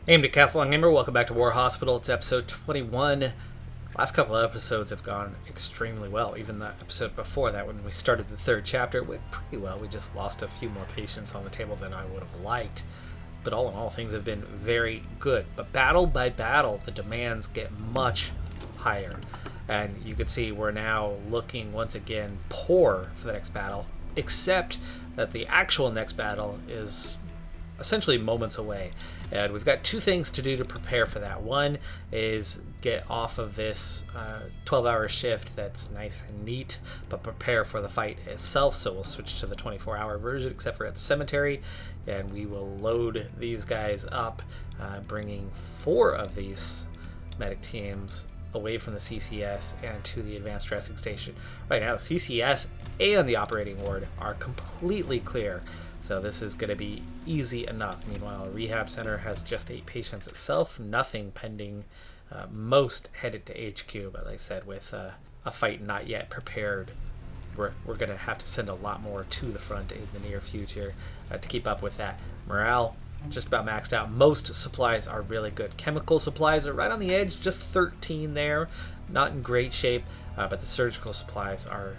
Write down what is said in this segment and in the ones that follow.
Hey, I'm Decathlon Gamer. Welcome back to War Hospital. It's episode 21. Last couple of episodes have gone extremely well. Even the episode before that, when we started the third chapter, it went pretty well. We just lost a few more patients on the table than I would have liked. But all in all, things have been very good. But battle by battle, the demands get much higher. And you can see we're now looking once again poor for the next battle, except that the actual next battle is essentially moments away. And we've got two things to do to prepare for that. One is get off of this 12-hour shift that's nice and neat, but prepare for the fight itself. So we'll switch to the 24-hour version, except for at the cemetery, and we will load these guys up, bringing 4 of these medic teams away from the CCS and to the advanced dressing station. Right now, the CCS and the operating ward are completely clear. So this is going to be easy enough. Meanwhile, a rehab center has just 8 patients itself, nothing pending, most headed to HQ. But like I said, with a fight not yet prepared, we're going to have to send a lot more to the front in the near future to keep up with that. Morale just about maxed out. Most supplies are really good. Chemical supplies are right on the edge, just 13 there, not in great shape, but the surgical supplies are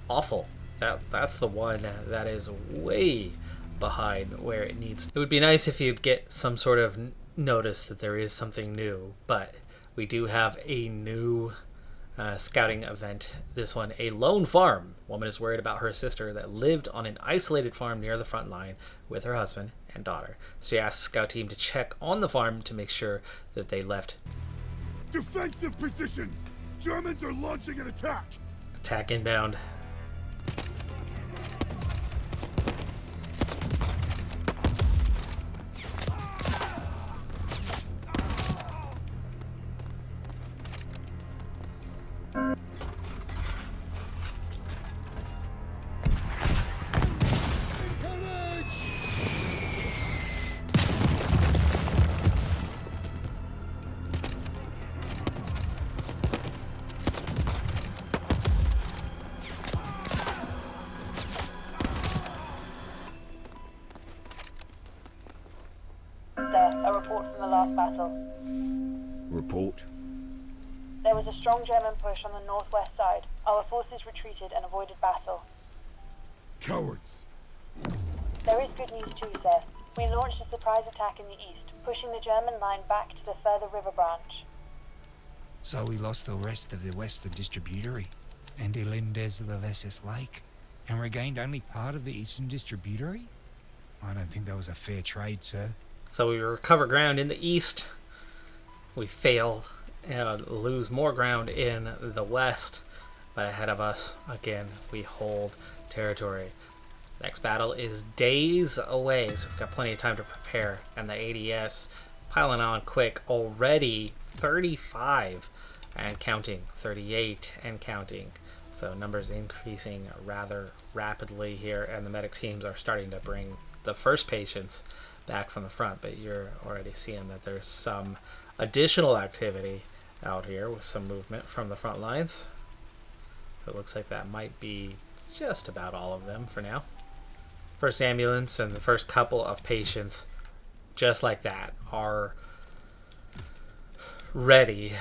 awful. That's the one that is way behind where it needs. It would be nice if you'd get some sort of notice that there is something new, but we do have a new scouting event. This one, a lone farm. Woman is worried about her sister that lived on an isolated farm near the front line with her husband and daughter. She asks the scout team to check on the farm to make sure that they left defensive positions. Germans are launching an attack. Attack inbound. A report from the last battle. Report? There was a strong German push on the northwest side. Our forces retreated and avoided battle. Cowards. There is good news too, sir. We launched a surprise attack in the east, pushing the German line back to the further river branch. So we lost the rest of the western distributory, and the Lindes of the Vessus Lake, and regained only part of the eastern distributory? I don't think that was a fair trade, sir. So we recover ground in the east, we fail and lose more ground in the west, but ahead of us, again, we hold territory. Next battle is days away, so we've got plenty of time to prepare, and the ADS piling on quick, already 35 and counting, 38 and counting. So numbers increasing rather rapidly here, and the medic teams are starting to bring the first patients back from the front, but you're already seeing that there's some additional activity out here with some movement from the front lines. It looks like that might be just about all of them for now. First ambulance and the first couple of patients, just like that, are ready.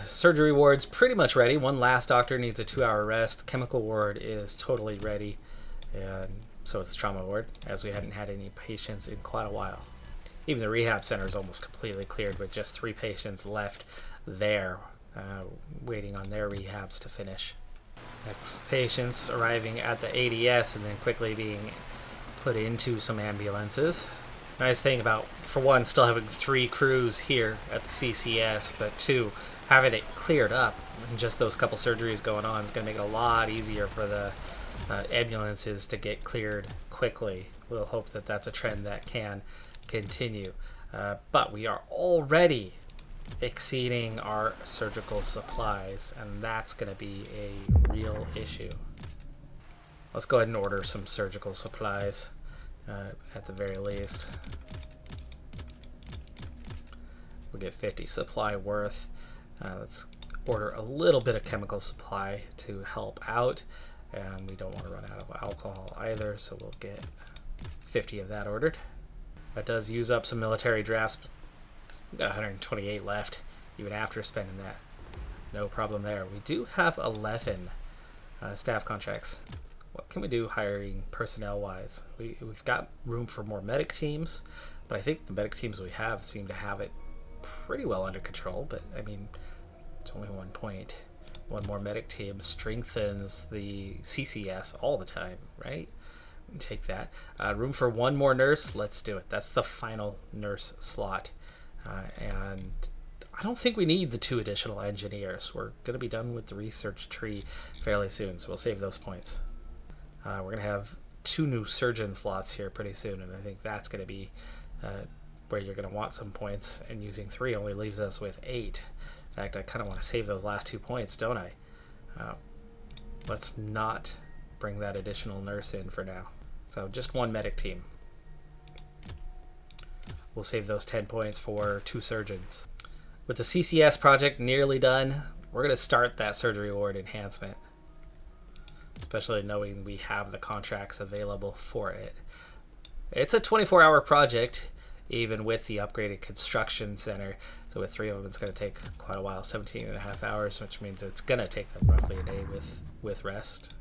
Surgery ward's pretty much ready. One last doctor needs a 2-hour rest. Chemical ward is totally ready, and so it's the trauma ward, as we hadn't had any patients in quite a while. Even the rehab center is almost completely cleared with just 3 patients left there, waiting on their rehabs to finish. Next patients arriving at the ADS and then quickly being put into some ambulances. Nice thing about, for one, still having 3 crews here at the CCS, but 2, having it cleared up and just those couple surgeries going on is going to make it a lot easier for the ambulances to get cleared quickly. We'll hope that that's a trend that can continue. But we are already exceeding our surgical supplies, and that's going to be a real issue. Let's go ahead and order some surgical supplies at the very least. We'll get 50 supply worth. Let's order a little bit of chemical supply to help out. And we don't want to run out of alcohol either, so we'll get 50 of that ordered. That does use up some military drafts We've got 128 left, even after spending that. No problem there. We do have 11 staff contracts. What can we do hiring personnel-wise? We've got room for more medic teams, but I think the medic teams we have seem to have it pretty well under control. But, I mean, it's only 1 point. One more medic team strengthens the CCS all the time, right? Take that. Room for one more nurse. Let's do it. That's the final nurse slot. And I don't think we need the 2 additional engineers. We're going to be done with the research tree fairly soon, so we'll save those points. We're going to have 2 new surgeon slots here pretty soon, and I think that's going to be where you're going to want some points, and using 3 only leaves us with 8. In fact, I kind of want to save those last 2 points, don't I? Let's not bring that additional nurse in for now. So just 1 medic team. We'll save those 10 points for 2 surgeons. With the CCS project nearly done, we're going to start that surgery ward enhancement. Especially knowing we have the contracts available for it. It's a 24-hour project, even with the upgraded construction center. So with 3 of them, it's going to take quite a while, 17.5 hours, which means it's going to take them roughly a day with rest.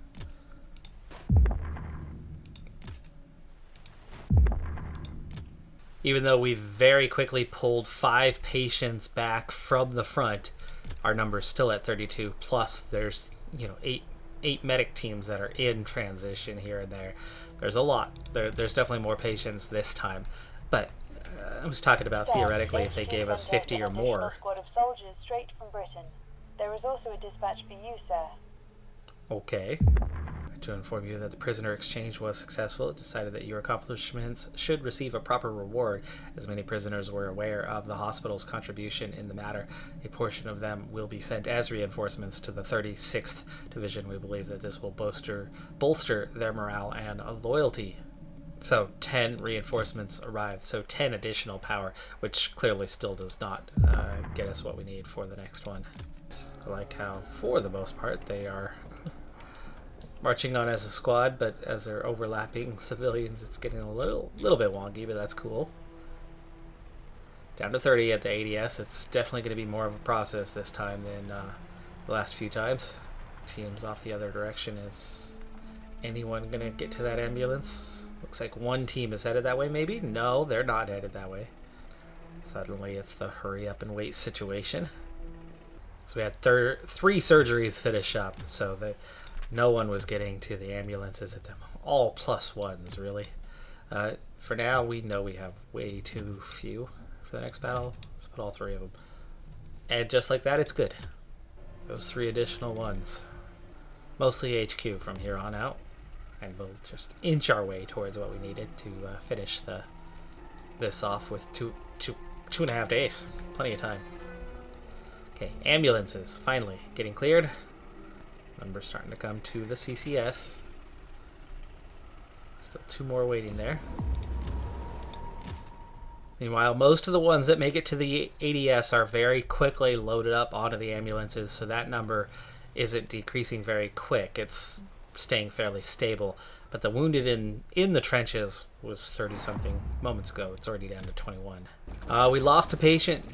Even though we've very quickly pulled 5 patients back from the front, our number's still at 32. Plus, there's 8 medic teams that are in transition here and there. There's a lot. There's definitely more patients this time. But I was talking about theoretically if they gave us 50 or more. Squad of soldiers straight from Britain. There is also a dispatch for you, sir. Okay. To inform you that the prisoner exchange was successful, it decided that your accomplishments should receive a proper reward. As many prisoners were aware of the hospital's contribution in the matter, a portion of them will be sent as reinforcements to the 36th Division. We believe that this will bolster their morale and loyalty. So 10 reinforcements arrived, so 10 additional power, which clearly still does not get us what we need for the next one. I like how, for the most part, they are marching on as a squad, but as they're overlapping civilians, it's getting a little bit wonky, but that's cool. Down to 30 at the ADS. It's definitely going to be more of a process this time than the last few times. Teams off the other direction. Is anyone going to get to that ambulance? Looks like one team is headed that way, maybe? No, they're not headed that way. Suddenly it's the hurry up and wait situation. So we had 3 surgeries finish up, so no one was getting to the ambulances at them. All +1s, really. For now, we know we have way too few for the next battle. Let's put all 3 of them. And just like that, it's good. Those 3 additional ones. Mostly HQ from here on out. And we'll just inch our way towards what we needed to finish this off with 2.5 days. Plenty of time. Okay, ambulances, finally, getting cleared. Numbers starting to come to the CCS. Still 2 more waiting there. Meanwhile, most of the ones that make it to the ADS are very quickly loaded up onto the ambulances, so that number isn't decreasing very quick. It's staying fairly stable. But the wounded in the trenches was 30-something moments ago. It's already down to 21. We lost a patient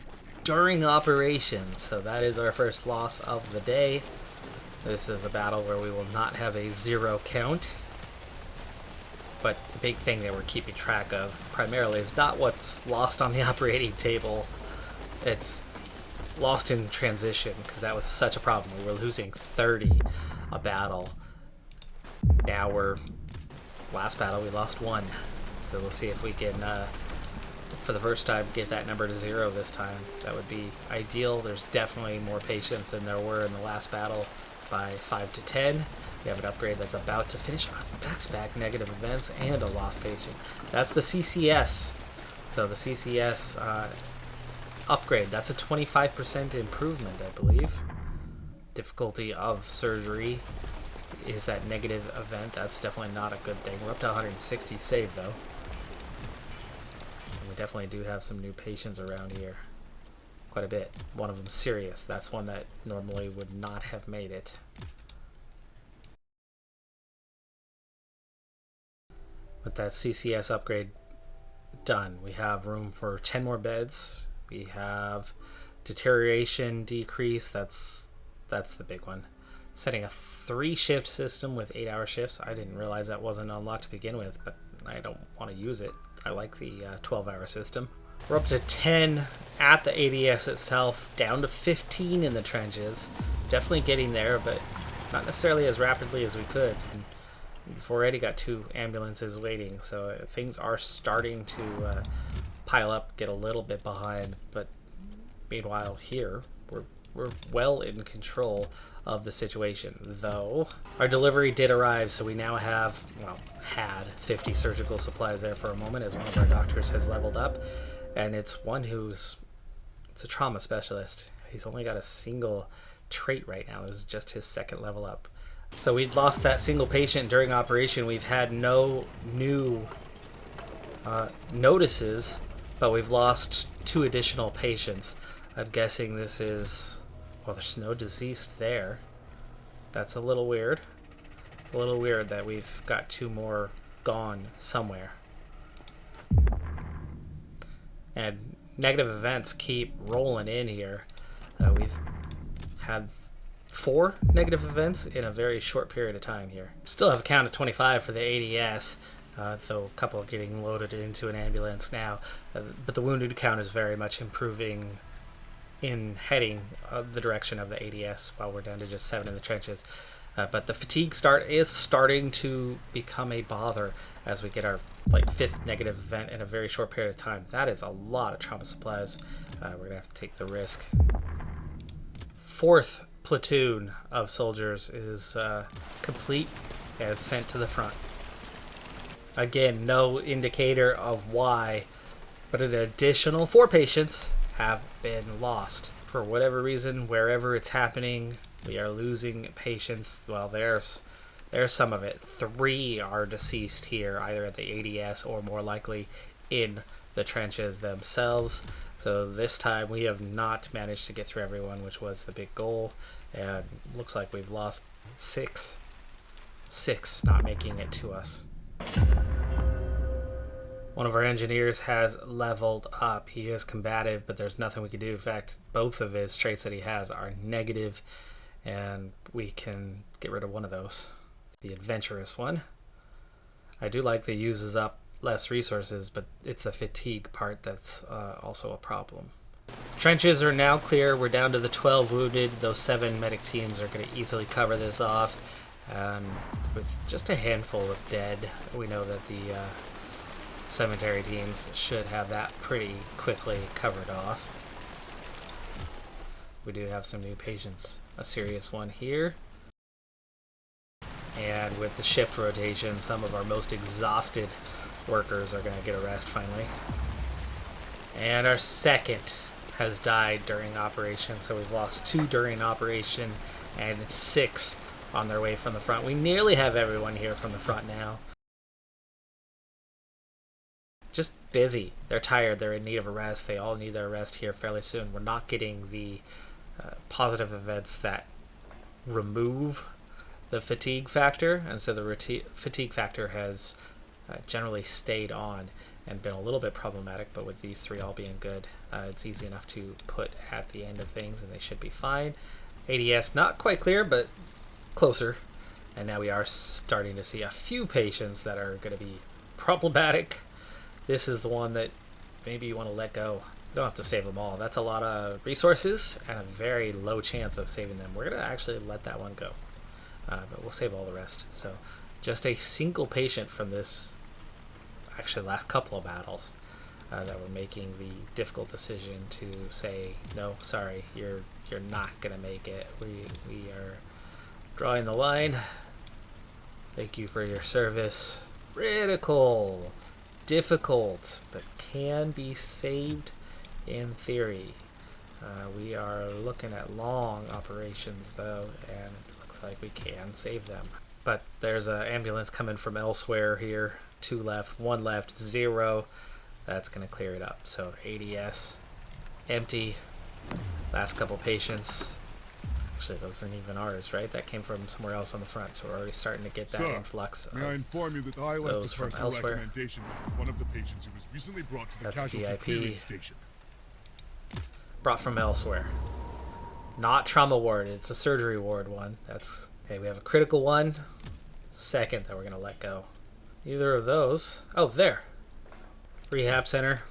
during operation, so that is our first loss of the day. This is a battle where we will not have a 0 count. But the big thing that we're keeping track of primarily is not what's lost on the operating table. It's lost in transition, because that was such a problem. We were losing 30 a battle. Now last battle we lost 1. So we'll see if we can, for the first time, get that number to 0 this time. That would be ideal. There's definitely more patients than there were in the last battle by 5 to 10. We have an upgrade that's about to finish on back-to-back negative events and a lost patient. That's the CCS. So the CCS upgrade, that's a 25% improvement, I believe. Difficulty of surgery is that negative event. That's definitely not a good thing. We're up to 160 save, though. And we definitely do have some new patients around here. Quite a bit. One of them serious. That's one that normally would not have made it. With that CCS upgrade done, we have room for 10 more beds We have deterioration decrease. That's the big one. Setting a 3-shift system with 8-hour shifts. I didn't realize that wasn't unlocked to begin with, but I don't want to use it. I like the 12-hour system. We're up to 10 at the ADS itself, down to 15 in the trenches. Definitely getting there, but not necessarily as rapidly as we could. And we've already got 2 ambulances waiting, so things are starting to pile up, get a little bit behind. But meanwhile, here we're well in control of the situation. Though our delivery did arrive, so we now have, well, had 50 surgical supplies there for a moment, as one of our doctors has leveled up, and it's a trauma specialist. He's only got a single trait right now. This is just his 2nd level up. So we'd lost that single patient during operation. We've had no new notices, but we've lost 2 additional patients. I'm guessing this is, well, there's no deceased there. That's a little weird. A little weird that we've got 2 more gone somewhere. And negative events keep rolling in here. We've had 4 negative events in a very short period of time here. Still have a count of 25 for the ADS, though a couple are getting loaded into an ambulance now. But the wounded count is very much improving in heading the direction of the ADS, while we're down to just 7 in the trenches. But the fatigue is starting to become a bother as we get our 5th negative event in a very short period of time. That is a lot of trauma supplies. We're gonna have to take the risk. 4th platoon of soldiers is complete and sent to the front. Again, no indicator of why, but an additional 4 patients have been lost. For whatever reason, wherever it's happening, we are losing patients. Well, there's some of it. 3 are deceased here, either at the ADS or more likely in the trenches themselves. So this time we have not managed to get through everyone, which was the big goal. And looks like we've lost 6. 6 not making it to us. One of our engineers has leveled up. He is combative, but there's nothing we can do. In fact, both of his traits that he has are negative, and we can get rid of one of those. The adventurous one. I do like that he uses up less resources, but it's the fatigue part that's also a problem. Trenches are now clear. We're down to the 12 wounded. Those 7 medic teams are going to easily cover this off. And with just a handful of dead, we know that the cemetery teams should have that pretty quickly covered off. We do have some new patients. A serious one here. And with the shift rotation, some of our most exhausted workers are going to get a rest finally. And our 2nd has died during operation, so we've lost 2 during operation and 6 on their way from the front. We nearly have everyone here from the front now. Just busy. They're tired. They're in need of a rest. They all need their rest here fairly soon. We're not getting the positive events that remove the fatigue factor, and so the fatigue factor has generally stayed on and been a little bit problematic, but with these 3 all being good, it's easy enough to put at the end of things, and they should be fine. ADS not quite clear, but closer. And now we are starting to see a few patients that are going to be problematic. This is the one that maybe you want to let go. You don't have to save them all. That's a lot of resources and a very low chance of saving them. We're going to actually let that one go. But we'll save all the rest. So just a single patient from this, actually last couple of battles, that we're making the difficult decision to say, no, sorry, you're not going to make it. We are drawing the line. Thank you for your service. Critical. Difficult, but can be saved in theory. We are looking at long operations though, and it looks like we can save them. But there's an ambulance coming from elsewhere here. 2 left, 1 left, 0. That's going to clear it up. So ADS, empty. Last couple patients. Actually, those aren't even ours, right? That came from somewhere else on the front, so we're already starting to get that influx of may I inform you that I left those the from personal elsewhere. recommendation of one of the patients who was recently brought to the That's casualty VIP. clearing station. brought from elsewhere. Not trauma ward, it's a surgery ward one. That's okay. We have a critical one. Second that we're gonna let go. Either of those. Oh, there. Rehab center.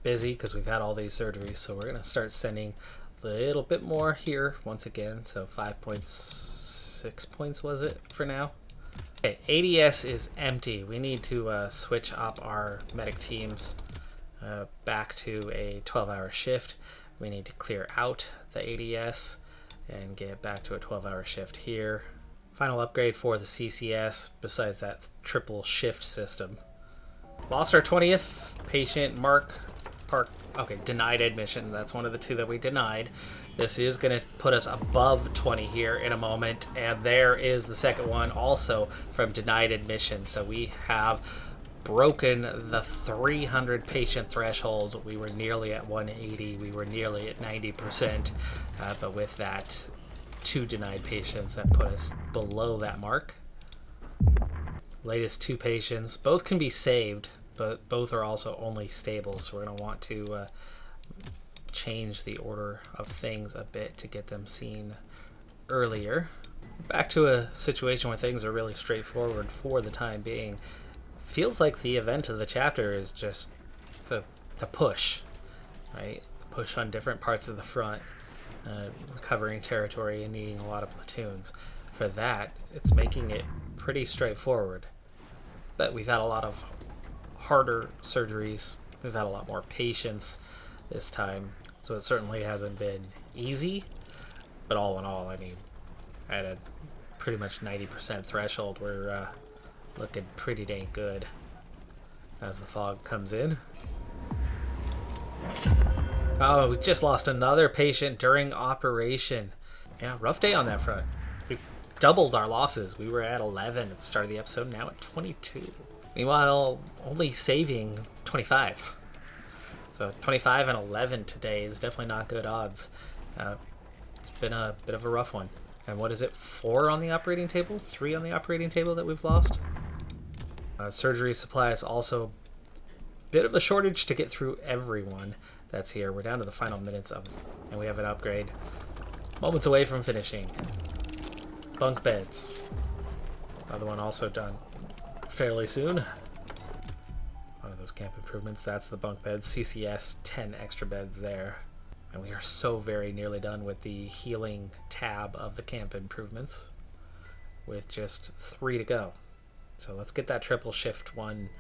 Busy because we've had all these surgeries, so we're gonna start sending a little bit more here once again. So 5.6 points was it for now? Okay, ADS is empty. We need to switch up our medic teams back to a 12-hour shift. We need to clear out the ADS and get back to a 12-hour shift here. Final upgrade for the CCS besides that triple shift system. Lost our 20th patient, Mark Park. Okay, denied admission. That's one of the two that we denied. This is going to put us above 20 here in a moment. And there is the second one also from denied admission. So we have broken the 300 patient threshold. We were nearly at 180. We were nearly at 90%. But with that, 2 denied patients, that put us below that mark. Latest 2 patients. Both can be saved, but both are also only stable. So we're going to want to change the order of things a bit to get them seen earlier. Back to a situation where things are really straightforward for the time being. Feels like the event of the chapter is just the push, right? The push on different parts of the front, recovering territory and needing a lot of platoons. For that, it's making it pretty straightforward. But we've had a lot of harder surgeries. We've had a lot more patients this time, so it certainly hasn't been easy. But all in all, I mean, at a pretty much 90% threshold, we're looking pretty dang good as the fog comes in. Oh, we just lost another patient during operation. Yeah, rough day on that front. We've doubled our losses. We were at 11 at the start of the episode, now at 22. Meanwhile, only saving 25. So 25 and 11 today is definitely not good odds. It's been a bit of a rough one. And what is it, 4 on the operating table? 3 on the operating table that we've lost? Surgery supplies also a bit of a shortage to get through everyone that's here. We're down to the final minutes of it, and we have an upgrade. Moments away from finishing. Bunk beds. Another one also done fairly soon. One of those camp improvements. That's the bunk beds. CCS, 10 extra beds there. And we are so very nearly done with the healing tab of the camp improvements, with just 3 to go. So let's get that triple shift one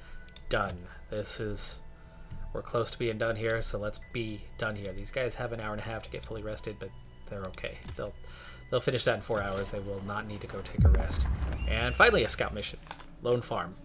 done. We're close to being done here, so let's be done here. These guys have an hour and a half to get fully rested, but they're okay. They'll finish that in 4 hours. They will not need to go take a rest. And finally, a scout mission. Lone Farm.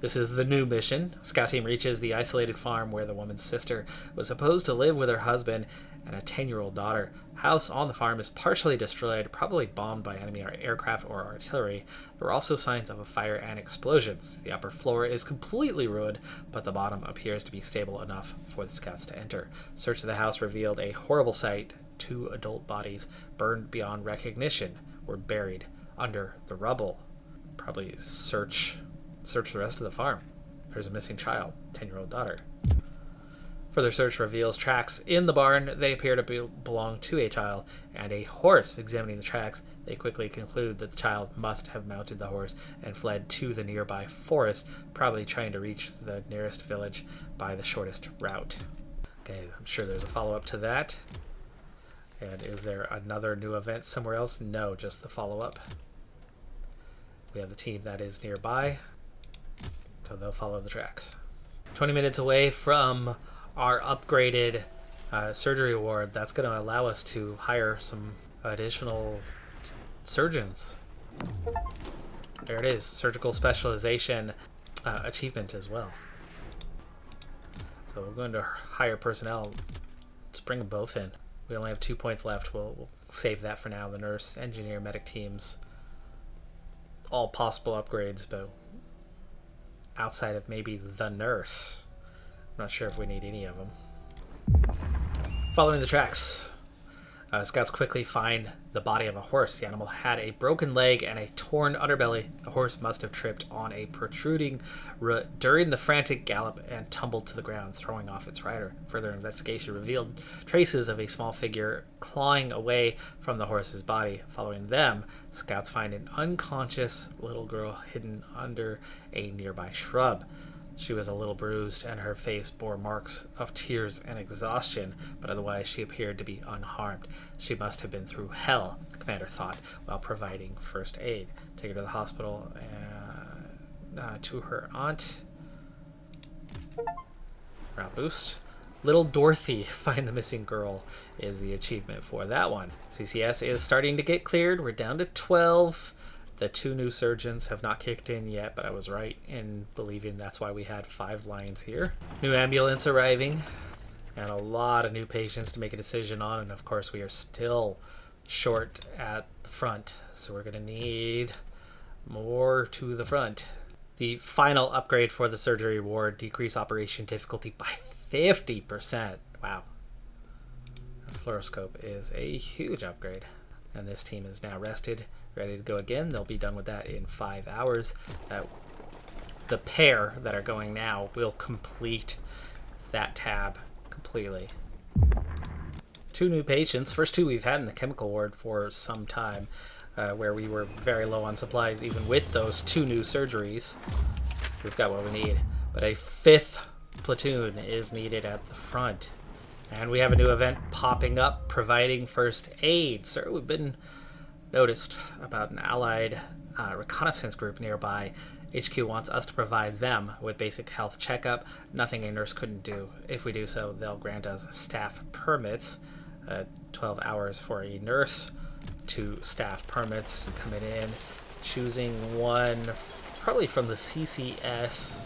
This is the new mission. Scout team reaches the isolated farm where the woman's sister was supposed to live with her husband and a 10-year-old daughter. House on the farm is partially destroyed, probably bombed by enemy aircraft or artillery. There are also signs of a fire and explosions. The upper floor is completely ruined, but the bottom appears to be stable enough for the scouts to enter. Search of the house revealed a horrible sight. 2 adult bodies, burned beyond recognition, were buried under the rubble. Probably search the rest of the farm. There's a missing child, 10-year-old daughter. Further search reveals tracks in the barn. They appear to belong to a child and a horse. Examining the tracks, they quickly conclude that the child must have mounted the horse and fled to the nearby forest, probably trying to reach the nearest village by the shortest route. Okay, I'm sure there's a follow-up to that. And is there another new event somewhere else? No, just the follow-up. We have the team that is nearby, so they'll follow the tracks. 20 minutes away from our upgraded surgery ward. That's going to allow us to hire some additional surgeons. There it is, surgical specialization achievement as well. So we're going to hire personnel. Let's bring them both in. We only have 2 points left. We'll save that for now. The nurse, engineer, medic teams. All possible upgrades, but outside of maybe the nurse, I'm not sure if we need any of them. Following the tracks. Scouts quickly find the body of a horse. The animal had a broken leg and a torn underbelly. The horse must have tripped on a protruding root during the frantic gallop and tumbled to the ground, throwing off its rider. Further investigation revealed traces of a small figure clawing away from the horse's body. Following them, scouts find an unconscious little girl hidden under a nearby shrub. She was a little bruised, and her face bore marks of tears and exhaustion, but otherwise she appeared to be unharmed. She must have been through hell, the commander thought, while providing first aid. Take her to the hospital and to her aunt. Round boost. Little Dorothy, find the missing girl, is the achievement for that one. CCS is starting to get cleared. We're down to 12. The 2 new surgeons have not kicked in yet, but I was right in believing that's why we had 5 lines here. New ambulance arriving, and a lot of new patients to make a decision on, and of course we are still short at the front, so we're going to need more to the front. The final upgrade for the surgery ward, decrease operation difficulty by 50%. Wow. The fluoroscope is a huge upgrade, and this team is now rested, ready to go again. They'll be done with that in 5 hours. The pair that are going now will complete that tab completely. 2 new patients. First 2 we've had in the chemical ward for some time, where we were very low on supplies. Even with those 2 new surgeries, we've got what we need. But a 5th platoon is needed at the front. And we have a new event popping up, providing first aid. Sir, we've been noticed about an allied reconnaissance group nearby. HQ wants us to provide them with basic health checkup, nothing a nurse couldn't do. If we do so, they'll grant us staff permits, 12 hours for a nurse, 2 staff permits coming in, choosing one probably from the CCS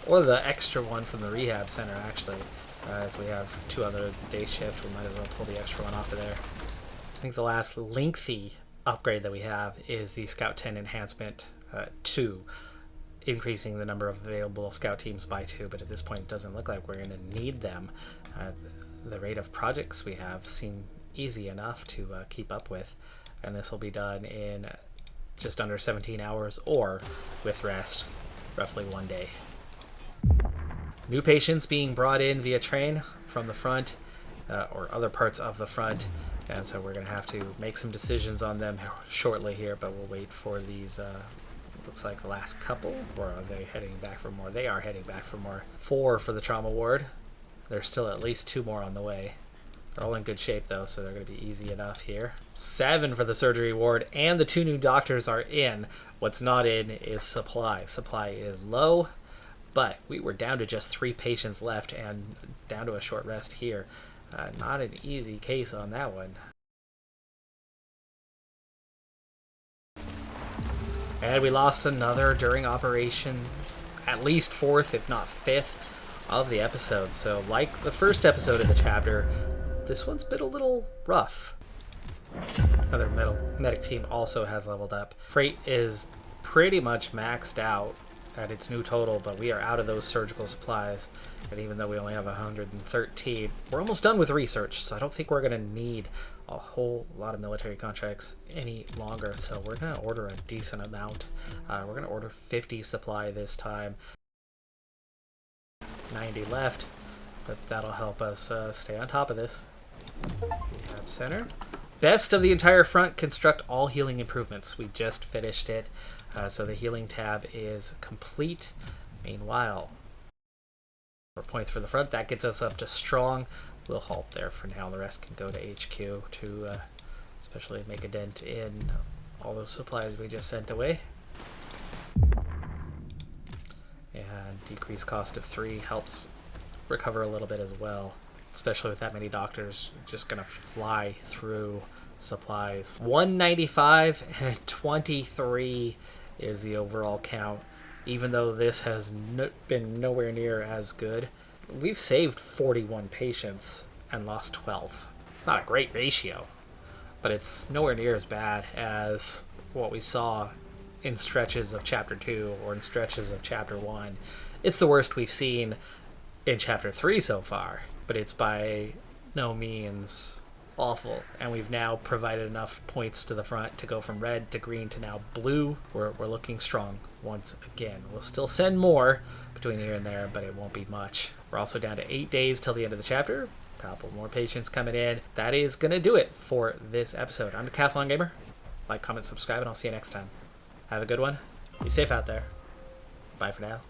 or the extra one from the rehab center, actually. As we have 2 other day shift, we might as well pull the extra one off of there. I think the last lengthy upgrade that we have is the Scout 10 Enhancement 2, increasing the number of available Scout teams by 2, but at this point it doesn't look like we're going to need them. The rate of projects we have seem easy enough to keep up with, and this will be done in just under 17 hours, or with rest, roughly 1 day. New patients being brought in via train from the front or other parts of the front, and so we're going to have to make some decisions on them shortly here, but we'll wait for these, looks like the last couple, or are they heading back for more? They are heading back for more. 4 for the trauma ward. There's still at least 2 more on the way. They're all in good shape though, so they're going to be easy enough here. 7 for the surgery ward, and the 2 new doctors are in. What's not in is supply. Supply is low, but we were down to just 3 patients left and down to a short rest here. Not an easy case on that one. And we lost another during operation, at least 4th, if not 5th, of the episode. So like the first episode of the chapter, this one's been a little rough. Another medic team also has leveled up. Freight is pretty much maxed out at its new total, but we are out of those surgical supplies, and even though we only have 113, we're almost done with research, so I don't think we're going to need a whole lot of military contracts any longer, so we're going to order a decent amount. We're going to order 50 supply this time. 90 left, but that'll help us stay on top of this. Rehab center. Best of the entire front, construct all healing improvements. We just finished it. So the healing tab is complete. Meanwhile, for points for the front, that gets us up to strong. We'll halt there for now. The rest can go to HQ to especially make a dent in all those supplies we just sent away. And decreased cost of 3 helps recover a little bit as well, especially with that many doctors just gonna fly through supplies. 195 and 23 is the overall count, even though this has been nowhere near as good. We've saved 41 patients and lost 12. It's not a great ratio, but it's nowhere near as bad as what we saw in stretches of chapter 2 or in stretches of chapter 1. It's the worst we've seen in chapter 3 so far, but it's by no means awful, and we've now provided enough points to the front to go from red to green to now blue. We're looking strong once again. We'll still send more between here and there, but it won't be much. We're also down to 8 days till the end of the chapter. A couple more patients coming in. That is going to do it for this episode. I'm Decathlon Gamer. Like, comment, subscribe, and I'll see you next time. Have a good one. Be safe out there. Bye for now.